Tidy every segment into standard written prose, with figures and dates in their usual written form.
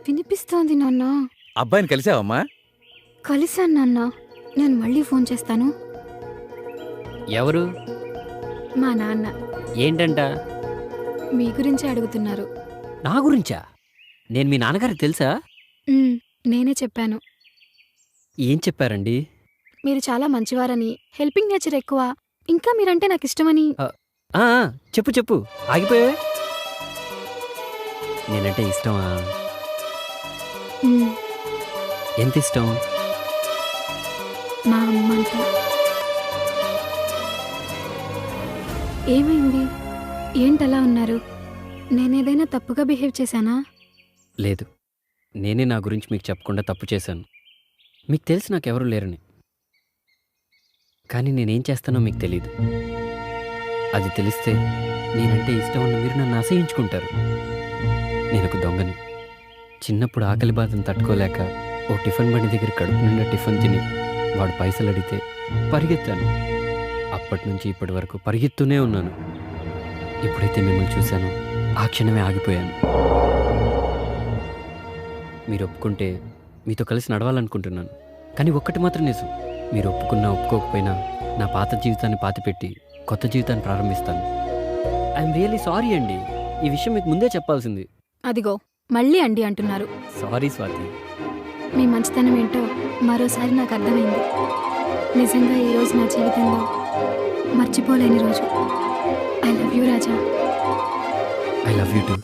వినిపిస్తోంది నాన్న. అబ్బాయిని కలిసావమ్మా? కలిశాను నాన్న. నేను మళ్ళీ ఫోన్ చేస్తాను. ఎవరు? మా నాన్న ఏంటంట? మీ గురించే అడుగుతున్నారు. నా గురించా? నేను మీ నాన్నగారికి తెలుసా? నేనే చెప్పాను. ఏం చెప్పారండి? మీరు చాలా మంచివారని, హెల్పింగ్ నేచర్ ఎక్కువ, ఇంకా మీరంటే నాకు ఇష్టమని. చెప్పు చెప్పు, ఆగిపోయావే. నేనంటే ఇష్టమా? మ్మ్, ఎంత ఇష్టం? మా అమ్మంట. ఏమైంది? ఏంటలా ఉన్నారు? నేనేదైనా తప్పుగా బిహేవ్ చేశానా? లేదు, నేనే నా గురించి మీకు చెప్పకుండా తప్పు చేశాను. మీకు తెలిసి నాకెవరూ లేరని. కానీ నేనేం చేస్తానో మీకు తెలీదు. అది తెలిస్తే నేనంటే ఇష్టం ఉన్న మీరు నన్ను అసహించుకుంటారు. నేను ఒక దొంగని. చిన్నప్పుడు ఆకలి బాధను తట్టుకోలేక ఓ టిఫిన్ బండి దగ్గర కడుపు నిండా టిఫిన్ తిని వాడు పైసలు అడిగితే పరిగెత్తాను. అప్పటి నుంచి ఇప్పటి వరకు పరిగెత్తూనే ఉన్నాను. ఎప్పుడైతే మిమ్మల్ని చూశానో ఆ క్షణమే ఆగిపోయాను. మీరు ఒప్పుకుంటే మీతో కలిసి నడవాలనుకుంటున్నాను. కానీ ఒక్కటి మాత్రం నిజం, మీరు ఒప్పుకున్నా ఒప్పుకోకపోయినా నా పాత జీవితాన్ని పాతిపెట్టి కొత్త జీవితాన్ని ప్రారంభిస్తాను. ఐఎమ్ రియల్లీ సారీ అండి. ఈ విషయం మీకు ముందే చెప్పాల్సింది. అదిగో మళ్ళీ అండి అంటున్నారు. సారీ స్వాతి. మీ మంచితనం ఏంటో మరోసారి నాకు అర్థమైంది. నిజంగా ఈరోజు నా జీవితంలో మర్చిపోలేని రోజు. I love you Raja. I love you two.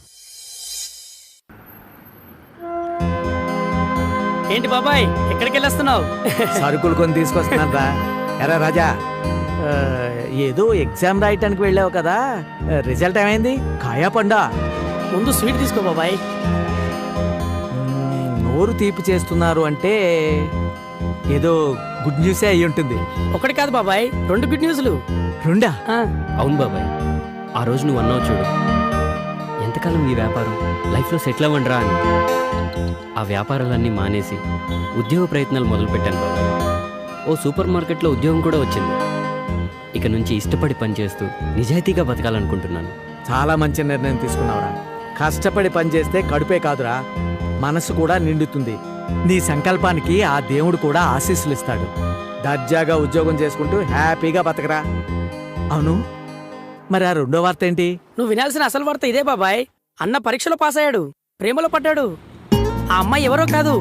ఏంటి బాబాయ్, ఎక్కడికి వెళ్ళొస్తున్నావు? సరుకులు కొని తీసుకొస్తున్నారా? ఎరా రాజా, ఏదో ఎగ్జామ్ రాయటానికి వెళ్ళావు కదా, రిజల్ట్ ఏమైంది? కాయా పండా? ముందు స్వీట్ తీసుకో బాబాయ్. నోరు తీపి చేస్తున్నారు అంటే ఏదో గుడ్ న్యూసే అయి ఉంటుంది. ఒకటి కాదు బాబాయ్, 2 గుడ్ న్యూస్లు. రెండా? అవును బాబాయ్, ఆ రోజు నువ్వు అన్నావు చూడు, ఎంతకాలం ఈ వ్యాపారం, లైఫ్లో సెటిల్ అవ్వండిరా అని. ఆ వ్యాపారాలన్నీ మానేసి ఉద్యోగ ప్రయత్నాలు మొదలుపెట్టాను బాబాయ్. ఓ సూపర్ మార్కెట్లో ఉద్యోగం కూడా వచ్చింది. ఇక నుంచి ఇష్టపడి పనిచేస్తూ నిజాయితీగా బతకాలనుకుంటున్నాను. చాలా మంచి నిర్ణయం తీసుకున్నావురా. కష్టపడి పనిచేస్తే కడుపే కాదురా, మనసు కూడా నిండుతుంది. నీ సంకల్పానికి ఆ దేవుడు కూడా ఆశీస్సులు ఇస్తాడు. దర్జాగా ఉద్యోగం చేసుకుంటూ హ్యాపీగా బతకరా. అవును, మరి ఆ రెండో వార్త ఏంటి? నువ్వు వినాల్సిన అసలు వార్త ఇదే బాబాయ్. అన్న పరీక్షలో పాస్ అయ్యాడు, ప్రేమలో పడ్డాడు. ఆ అమ్మాయి ఎవరో కాదు,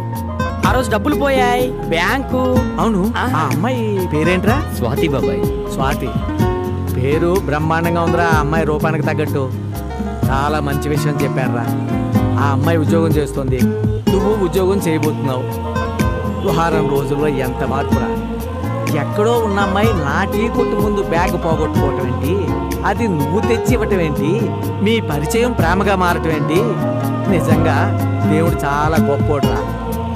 ఆ రోజు డబ్బులు పోయాయి బ్యాంకు. అవును, ఆ అమ్మాయి పేరేంట్రా? స్వాతి బాబాయ్. స్వాతి పేరు బ్రహ్మాండంగా ఉందిరా. ఆ అమ్మాయి రూపానికి తగ్గట్టు చాలా మంచి విషయం చెప్పారా. ఆ అమ్మాయి ఉద్యోగం చేస్తుంది, నువ్వు ఉద్యోగం చేయబోతున్నావు. వారం రోజుల్లో ఎంత మార్పురా. ఎక్కడో ఉన్న అమ్మాయి నా టీ కొట్టు ముందు బ్యాగ్ పోగొట్టుకోవటం ఏంటి, అది నువ్వు తెచ్చి ఇవ్వటం ఏంటి, మీ పరిచయం ప్రేమగా మారటం ఏంటి. నిజంగా దేవుడు చాలా గొప్పోడురా.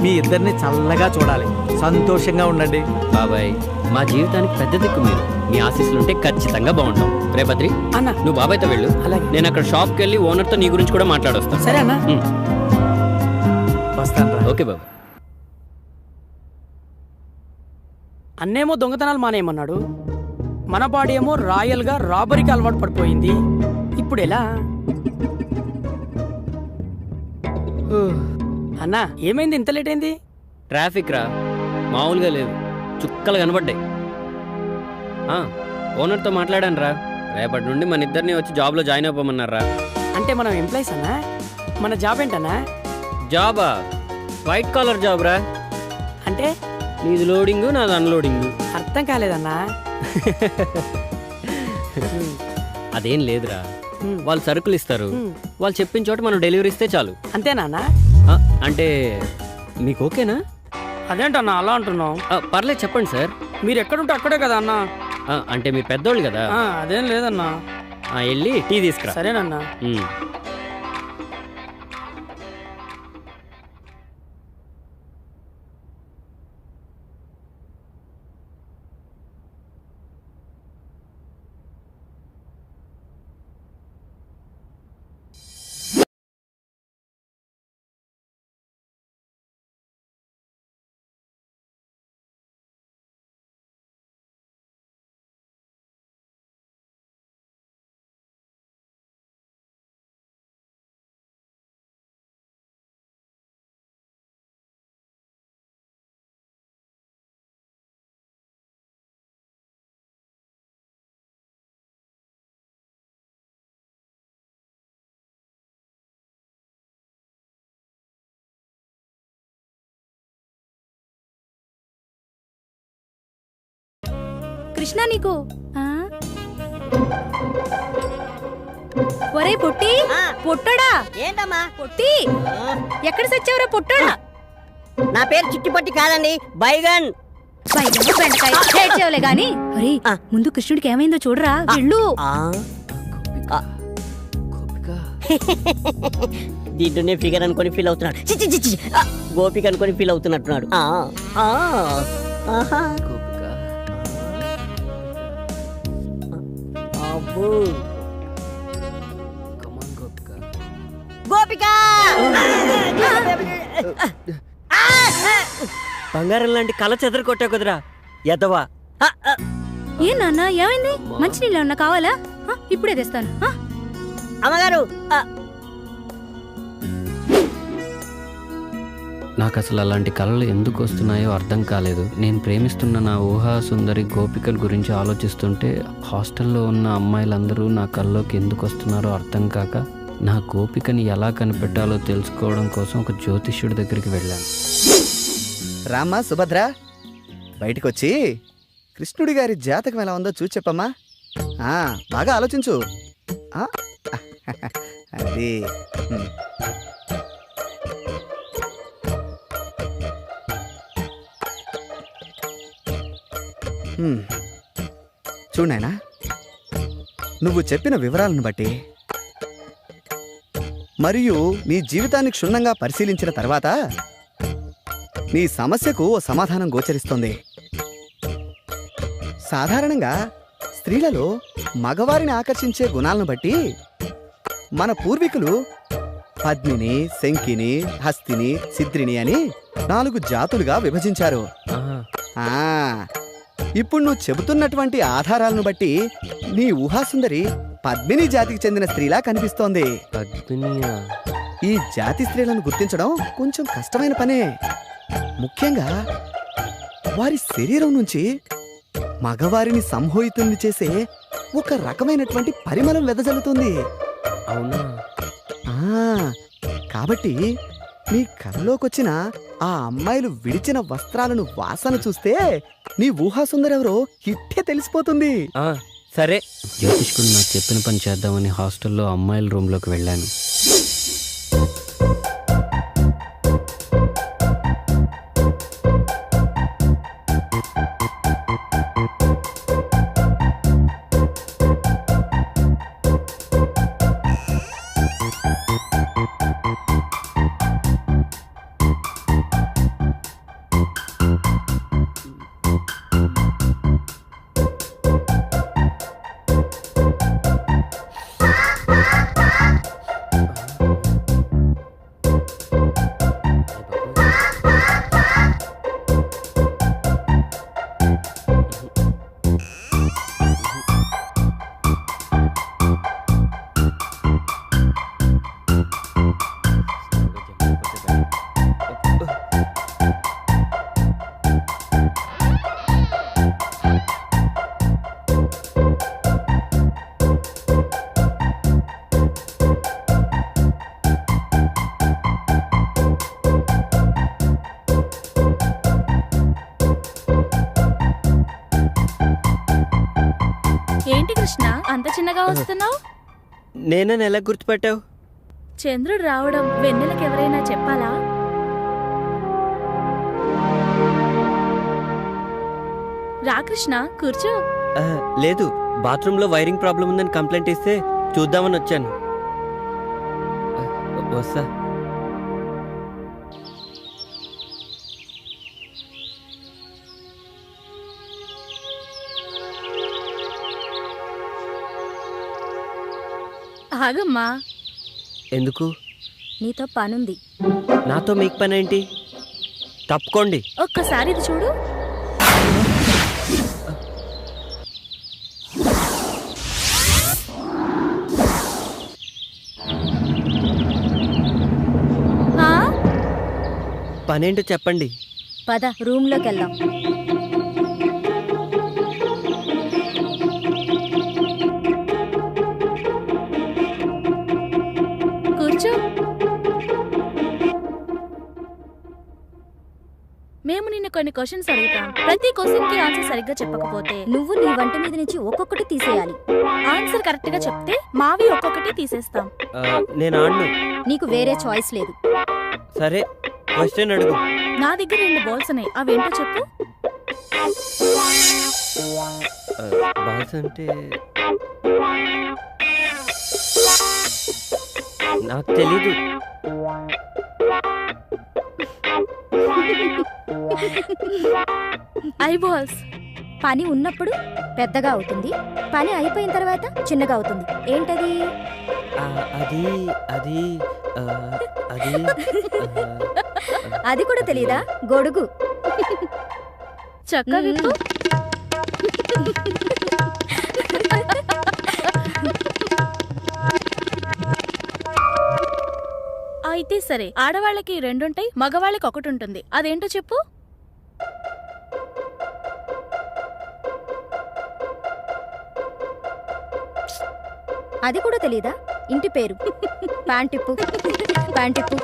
మీ ఇద్దరిని చల్లగా చూడాలి, సంతోషంగా ఉండండి. బాబాయ్, మా జీవితానికి పెద్ద దిక్కు మీరు. మీ ఆశీస్సులుంటే ఖచ్చితంగా బాగుంటాం. రేపద్రి అన్న, నువ్వు బాబాయ్తో వెళ్ళు. అలాగే. నేను అక్కడ షాప్కి వెళ్ళి ఓనర్తో నీ గురించి కూడా మాట్లాడొస్తాను. సరే అన్న. వస్తాను. ఓకే బాబాయ్. అన్నేమో దొంగతనాలు మానేయమన్నాడు, మన బాడీ ఏమో రాయల్గా రాబరీకి అలవాటు పడిపోయింది. ఇప్పుడు ఎలా? అన్నా, ఏమైంది ఇంత లేట్ అయింది? ట్రాఫిక్ రా, మామూలుగా లేదు, చుక్కలు కనబడ్డాయి. ఓనర్తో మాట్లాడాను రా, రేపటి నుండి మన ఇద్దరిని వచ్చి జాబ్లో జాయిన్ అయిపోమన్నారా. అంటే మనం ఎంప్లాయీస్ అన్నా? మన జాబ్ ఏంటన్నా? జాబా? వైట్ కాలర్ జాబ్ రా. అంటే నీది లోడింగ్, నాది అన్లోడింగ్. అర్థం కాలేదన్నా. అదేం లేదురా, వాళ్ళు సరుకులు ఇస్తారు, వాళ్ళు చెప్పిన చోట మనం డెలివరీ ఇస్తే చాలు. అంతేనా? అంటే మీకు ఓకేనా? అదేంటన్నా అలా అంటున్నావు? పర్లేదు చెప్పండి సార్. మీరు ఎక్కడుంటే అక్కడే కదా అన్నా. అంటే మీరు పెద్దోళ్ళు కదా. అదేం లేదన్నా. వెళ్ళి టీ తీసుకురా. సరేనన్నా. కృష్ణ నీకు ఒరే పొట్టి పొట్టడా ఏంటమ్మా పొట్టి ఎక్కడ సచ్చావురా పొట్టడా? నా పేరు చిట్టిపట్టి కాదండి, బైగన్. ఏడ్చేవులే గాని అరే ముందు కృష్ణుడికి ఏమైందో చూడరా వెళ్ళు. దీంట్లోనే ఫిగర్ అనుకొని ఫీల్ అవుతున్నాడు. చిచ్చి చిచ్చి గోపిక అనుకొని ఫీల్ అవుతున్నట్టున్నాడు. గోపిక బంగారం లాంటి కళ చెదర కొట్టా కుదరా ఎదవా. ఏ నాన్న ఏమైంది? మంచినీళ్ళు ఏమన్నా కావాలా? ఇప్పుడే తెస్తాను. అమ్మగారు నాకు అసలు అలాంటి కళలు ఎందుకు వస్తున్నాయో అర్థం కాలేదు. నేను ప్రేమిస్తున్న నా ఊహా సుందరి గోపికల గురించి ఆలోచిస్తుంటే హాస్టల్లో ఉన్న అమ్మాయిలందరూ నా కళ్ళలోకి ఎందుకు వస్తున్నారో అర్థం కాక నా గోపికని ఎలా కనిపెట్టాలో తెలుసుకోవడం కోసం ఒక జ్యోతిష్యుడి దగ్గరికి వెళ్ళాను. రామ్మా సుభద్ర, బయటకొచ్చి కృష్ణుడి గారి జాతకం ఎలా ఉందో చూసి చెప్పమ్మా. బాగా ఆలోచించు. అది చూడైనా, నువ్వు చెప్పిన వివరాలను బట్టి మరియు నీ జీవితాన్ని క్షుణ్ణంగా పరిశీలించిన తర్వాత నీ సమస్యకు ఓ సమాధానం గోచరిస్తోంది. సాధారణంగా స్త్రీలలో మగవారిని ఆకర్షించే గుణాలను బట్టి మన పూర్వీకులు పద్మిని, శంకిని, హస్తిని, సిద్రిని అని 4 జాతులుగా విభజించారు. ఇప్పుడు నువ్వు చెబుతున్నటువంటి ఆధారాలను బట్టి నీ ఊహాసుందరి పద్మిని జాతికి చెందిన స్త్రీలా కనిపిస్తోంది. ఈ జాతి స్త్రీలను గుర్తించడం కొంచెం కష్టమైన పనే. ముఖ్యంగా వారి శరీరం నుంచి మగవారిని సంమోహితుల్ని చేసే ఒక రకమైనటువంటి పరిమళం వెదజల్లుతుంది. అవునా? కాబట్టి నీ కళ్ళలోకొచ్చిన ఆ అమ్మాయిలు విడిచిన వస్త్రాలను వాసన చూస్తే నీ ఊహాసుందరెవరో ఇట్టే తెలిసిపోతుంది. సరే, జ్యోతిష్కుడు నాకు చెప్పిన పని చేద్దామని హాస్టల్లో అమ్మాయిల రూమ్లోకి వెళ్ళాను. ఏంటి కృష్ణ అంత చిన్నగా వస్తున్నావు? నేనని ఎలా గుర్తుపట్టావు? చంద్రుడు రావడం వెన్నెలకు ఎవరైనా చెప్పాలా? రా కృష్ణ, కూర్చో. లేదు, బాత్రూంలో వైరింగ్ ప్రాబ్లం ఉందని కంప్లైంట్ ఇస్తే చూద్దామని వచ్చాను. వస్తా. ఆగమ్మా. ఎందుకు? నీతో పనుంది. నాతో మీకు పని ఏంటి? తప్పుకోండి. ఒక్కసారి ఇది చూడు. పనేంటో చెప్పండి. పద రూమ్లోకి వెళ్దాం. కూర్చో. మేము నిన్ను కొన్ని క్వశ్చన్స్ అడుగుతాం. ప్రతి క్వశ్చన్ కి ఆన్సర్ సరిగ్గా చెప్పకపోతే నువ్వు నీ వంట మీద నుంచి ఒక్కొక్కటి తీసేయాలి. ఆన్సర్ కరెక్ట్ గా చెప్తే మావి ఒక్కొక్కటి తీసేస్తాం. నేను ఆడను. నీకు వేరే చాయిస్ లేదు. సరే, క్వశ్చన్ అడుగు. నా దగ్గర 2 బాల్స్ ఉన్నాయి, అవేంటో చెప్పు. బాల్స్ అంటే నాకు తెలీదు. I balls. పని ఉన్నప్పుడు పెద్దగా అవుతుంది, పని అయిపోయిన తర్వాత చిన్నగా అవుతుంది. ఏంటది? అది అది అది అది కూడా తెలీదా? గొడుగు. చక్క విప్పు. అయితే సరే, ఆడవాళ్ళకి 2 ఉంటాయి, మగవాళ్ళకి 1 ఉంటుంది. అదేంటో చెప్పు. అది కూడా తెలీదా? ఇంటి పేరు. ప్యాంటిప్పు. ప్యాంటిప్పు.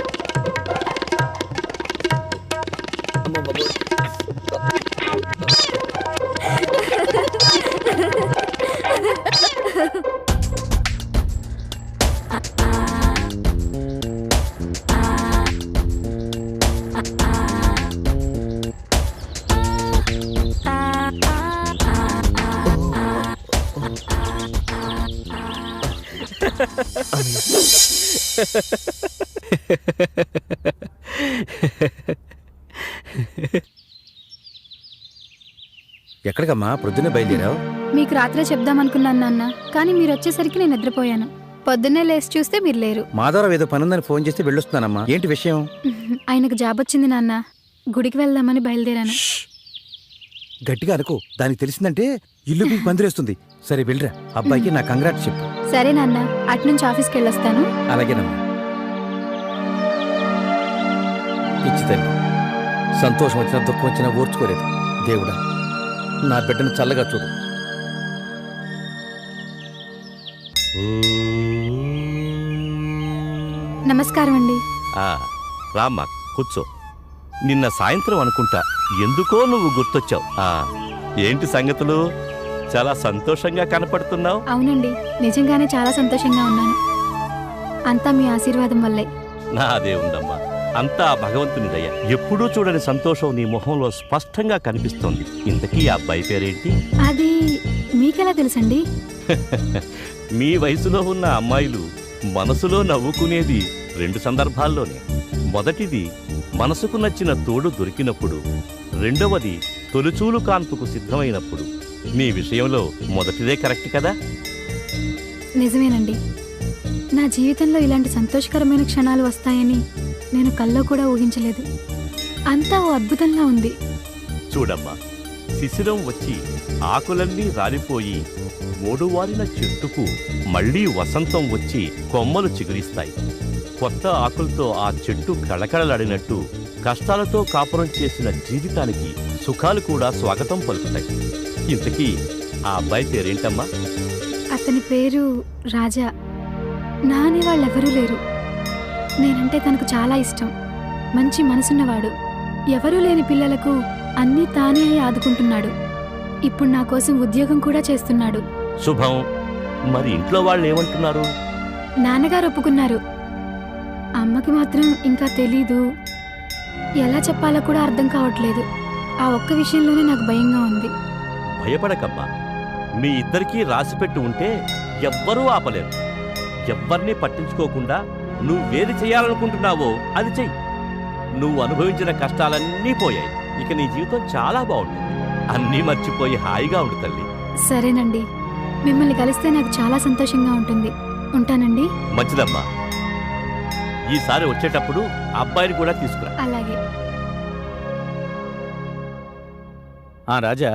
ఎక్కడికమ్మా ప్రొద్దునే బయలుదేరావు? మీకు రాత్రే చెప్దామనుకున్నాను నాన్న, కానీ మీరు వచ్చేసరికి నేను నిద్రపోయాను. పొద్దున్నే లేచి చూస్తే మీరు లేరు. మాధవరావు ఏదో పనుందని ఫోన్ చేస్తే వెళ్ళొస్తున్నానమ్మా. ఏంటి విషయం? ఆయనకు జాబ్ వచ్చింది నాన్న, గుడికి వెళ్దామని బయలుదేరాను. గట్టిగా అనుకో, దానికి తెలిసిందంటే ఇల్లు మీకు పందిరేస్తుంది. సరే వెళ్ళరా, అబ్బాయికి నా కంగ్రాట్స్ చెప్పు. సరే నాన్న, అటునుంచి ఆఫీస్కి వెళ్ళొస్తాను. అలాగేనమ్మా. పిచ్చి తల్లి, సంతోషం వచ్చినా దుఃఖం వచ్చినా ఓర్చుకోలేదు. దేవుడా, నా బిడ్డను చల్లగా చూడు. నమస్కారం అండి. రామ్మా, కూర్చో. నిన్న సాయంత్రం అనుకుంటా ఎందుకో నువ్వు గుర్తొచ్చావు. ఏంటి సంగతులు? చాలా సంతోషంగా కనపడుతున్నావు. అవునండి, నిజంగానే చాలా సంతోషంగా ఉన్నాను. అంతా మీ ఆశీర్వాదం వల్లే. నాదే ఉందమ్మా, అంతా భగవంతుని దయ. ఎప్పుడూ చూడని సంతోషం నీ మొహంలో స్పష్టంగా కనిపిస్తోంది. ఇంతకీ ఆ అబ్బాయి పేరేంటి? అది మీకెలా తెలుసండి? మీ వయసులో ఉన్న అమ్మాయిలు మనసులో నవ్వుకునేది 2 సందర్భాల్లోనే. మొదటిది మనసుకు నచ్చిన తోడు దొరికినప్పుడు, రెండవది తొలిచూలు కాన్పుకు సిద్ధమైనప్పుడు. మీ విషయంలో మొదటిదే కరెక్ట్ కదా? నిజమేనండి. నా జీవితంలో ఇలాంటి సంతోషకరమైన క్షణాలు వస్తాయని నేను కల్లో కూడా ఊహించలేదు. అంతా ఓ అద్భుతంగా ఉంది. చూడమ్మా, శిశిరం వచ్చి ఆకులన్నీ రాలిపోయి మూడువారిన చెట్టుకు మళ్లీ వసంతం వచ్చి కొమ్మలు చిగురిస్తాయి. కొత్త ఆకులతో ఆ చెట్టు కళకళలాడినట్టు కష్టాలతో కాపురం చేసిన జీవితానికి సుఖాలు కూడా స్వాగతం పలుకుతాయి. ఇంతకీ ఆ అబ్బాయి పేరేంటమ్మా? అతని పేరు రాజా. నా అనే వాళ్ళెవరూ లేరు. నేనంటే తనకు చాలా ఇష్టం. మంచి మనసున్నవాడు. ఎవరూ లేని పిల్లలకు అన్నీ తానే అయి ఆదుకుంటున్నాడు. ఇప్పుడు నా కోసం ఉద్యోగం కూడా చేస్తున్నాడు. శుభం. మరి ఇంట్లో వాళ్ళు ఏమంటున్నారు? నాన్నగారు ఒప్పుకున్నారు. అమ్మకి మాత్రం ఇంకా తెలీదు. ఎలా చెప్పాలో కూడా అర్థం కావట్లేదు. ఆ ఒక్క విషయంలోనే నాకు భయంగా ఉంది. భయపడకమ్మా, మీ ఇద్దరికీ రాసిపెట్టి ఉంటే ఎవ్వరూ ఆపలేరు. ఎవ్వరినీ పట్టించుకోకుండా నువ్వేది చేయాలనుకుంటున్నావో అది చెయ్యి. నువ్వు అనుభవించిన కష్టాలన్నీ పోయాయి. ఇక నీ జీవితం చాలా బాగుంటుంది. అన్నీ మర్చిపోయి హాయిగా ఉండు తల్లి. సరేనండి, మిమ్మల్ని కలిస్తే నాకు చాలా సంతోషంగా ఉంటుంది. ఉంటానండి. మంచిదమ్మా. ఈసారి వచ్చేటప్పుడు అబ్బాయిని కూడా తీసుకురా. అలాగే. రాజా,